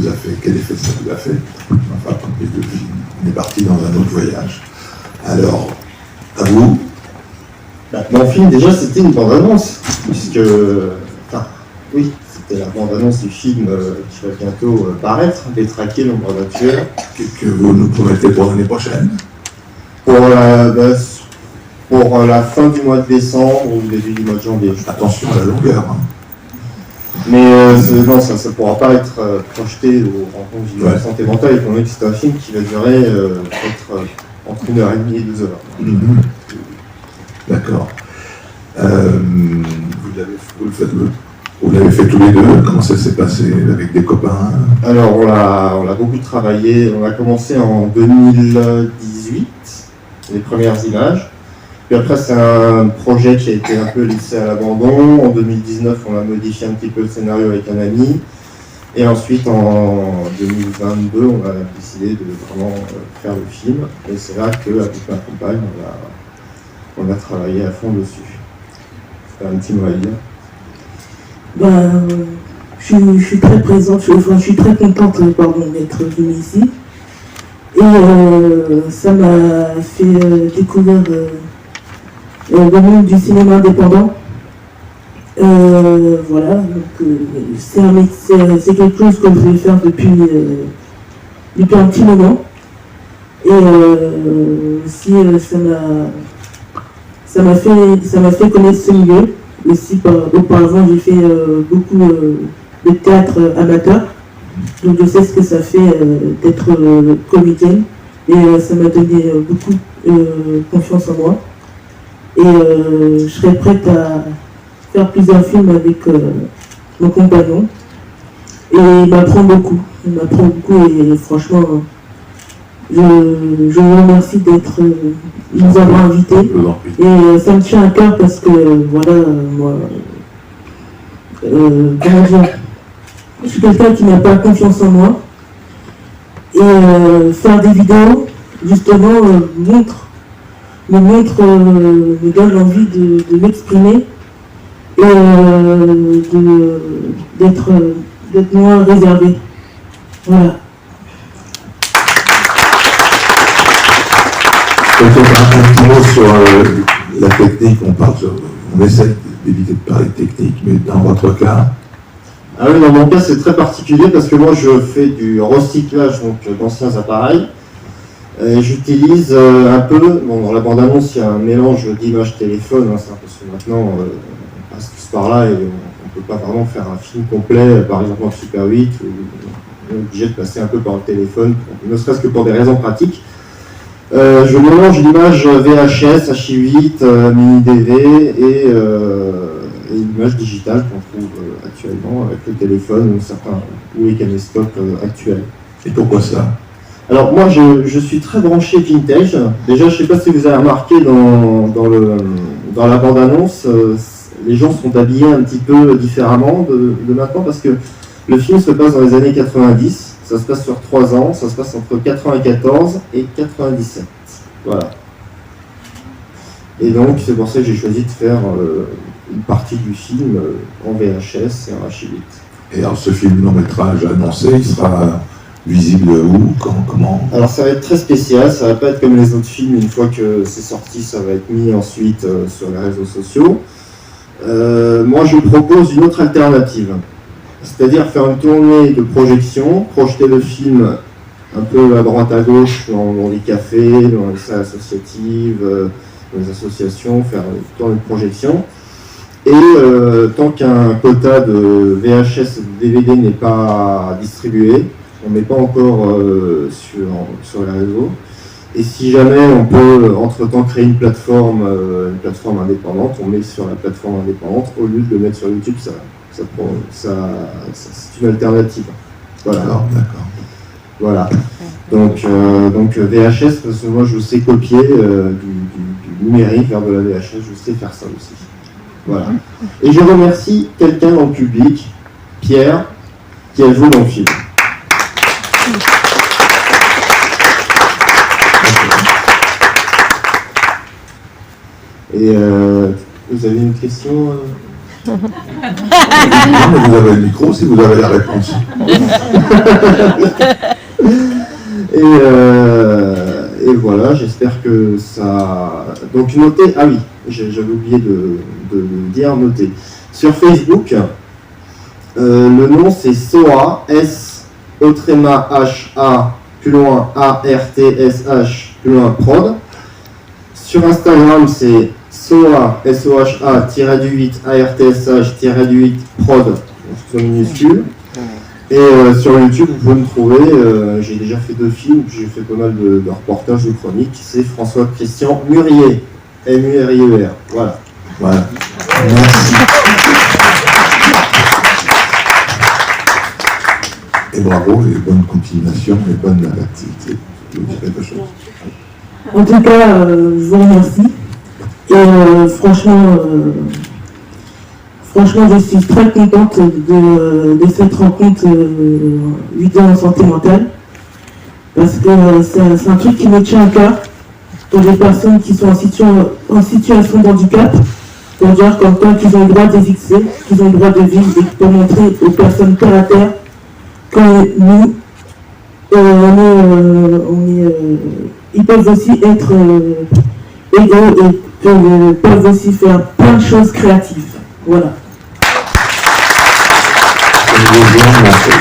vous a fait, quel effet ça vous a fait. Enfin, les deux films, on est parti dans un autre voyage. Alors, à vous. Mon film, déjà, c'était une bande-annonce, puisque, enfin, oui, c'était la bande-annonce du film qui va bientôt paraître, Détraquer l'ombre d'un tueur. Que vous nous promettez pour l'année prochaine? Pour la fin du mois de décembre ou le début du mois de janvier. Attention à la longueur. Hein. Mais non, ça ne pourra pas être projeté aux rencontres de la santé mentale, étant donné que c'est un film qui va durer peut-être entre 1h30 et 2 heures. Mm-hmm. D'accord. Vous l'avez fait tous les deux. Comment ça s'est passé avec des copains? Alors, on a beaucoup travaillé. On a commencé en 2018, les premières images. Puis après, c'est un projet qui a été un peu laissé à l'abandon. En 2019, on a modifié un petit peu le scénario avec un ami. Et ensuite, en 2022, on a décidé de vraiment faire le film. Et c'est là qu'avec ma compagne, on a travaillé à fond dessus. C'est un petit mot à dire. Je suis très présente, je suis très contente d'être venue ici. Et ça m'a fait découvrir le monde du cinéma indépendant. Voilà, donc c'est quelque chose que je vais faire depuis un petit moment. Et aussi ça m'a fait connaître ce milieu. Aussi, auparavant, j'ai fait beaucoup de théâtre amateur, donc je sais ce que ça fait d'être comédienne, et ça m'a donné beaucoup confiance en moi. Et je serais prête à faire plusieurs films avec mon compagnon. Et il m'apprend beaucoup, et franchement, je vous remercie de nous avoir invités. Et ça me tient à cœur parce que, voilà, moi, comment dire, je suis quelqu'un qui n'a pas confiance en moi. Et faire des vidéos, justement, me donne l'envie de m'exprimer et d'être moins réservé. Voilà. Un petit mot sur la technique, on essaie d'éviter de parler de technique, mais dans votre cas? Ah oui, dans mon cas, c'est très particulier parce que moi, je fais du recyclage d'anciens appareils. Et j'utilise un peu, dans la bande-annonce, il y a un mélange d'images téléphone, hein, parce que maintenant, on passe tous par là et on ne peut pas vraiment faire un film complet, par exemple en Super 8, où on est obligé de passer un peu par le téléphone, ne serait-ce que pour des raisons pratiques. Je mélange l'image VHS, H8, mini-DV et l'image digitale qu'on trouve actuellement avec le téléphone ou les caméscopes actuels. Et pourquoi ça? Alors moi je suis très branché vintage. Déjà je ne sais pas si vous avez remarqué dans la bande-annonce, les gens sont habillés un petit peu différemment de maintenant parce que le film se passe dans les années 90. Ça se passe sur 3 ans, ça se passe entre 94 et 97. Voilà. Et donc, c'est pour ça que j'ai choisi de faire une partie du film en VHS et en H8. Et alors, ce film long-métrage annoncé, il sera visible où? Comment? Alors, ça va être très spécial, ça va pas être comme les autres films. Une fois que c'est sorti, ça va être mis ensuite sur les réseaux sociaux. Moi, je propose une autre alternative. C'est-à-dire faire une tournée de projection, projeter le film un peu à droite à gauche dans les cafés, dans les salles associatives, dans les associations, faire une tournée de projection. Et tant qu'un quota de VHS et de DVD n'est pas distribué, on ne met pas encore sur les réseaux. Et si jamais on peut entre-temps créer une plateforme indépendante, on met sur la plateforme indépendante au lieu de le mettre sur YouTube. C'est une alternative. Voilà. D'accord. Voilà. Donc VHS, parce que moi je sais copier du numérique vers de la VHS, je sais faire ça aussi. Voilà. Et je remercie quelqu'un dans le public, Pierre, qui a joué dans le film. Et vous avez une question Non, mais vous avez le micro si vous avez la réponse. Et voilà, j'espère que ça... Donc notez, ah oui, j'avais oublié de le dire, notez. Sur Facebook, le nom c'est SOA, S-O-H-A, plus loin A-R-T-S-H, plus loin prod. Sur Instagram, c'est SOA, S-O-H-A-8, A-R-T-S-H-8, prod, en minuscule. Et sur YouTube, vous pouvez me trouver, j'ai déjà fait 2 films, j'ai fait pas mal de reportages, de chroniques, c'est François-Christian Murier, M-U-R-I-E-R, voilà. Voilà. Merci. Et bravo, et bonne continuation, et bonne activité. Je vous dis quelque chose. En tout cas, je vous remercie. Et franchement, je suis très contente de cette rencontre 8 ans en santé mentale. Parce que c'est un truc qui me tient à cœur pour des personnes qui sont en situation de handicap, pour dire comme quoi qu'ils ont le droit d'exister, qu'ils ont le droit de vivre et pour montrer aux personnes terre à terre que nous, ils peuvent aussi être égaux et peuvent aussi faire plein de choses créatives. Voilà. Merci.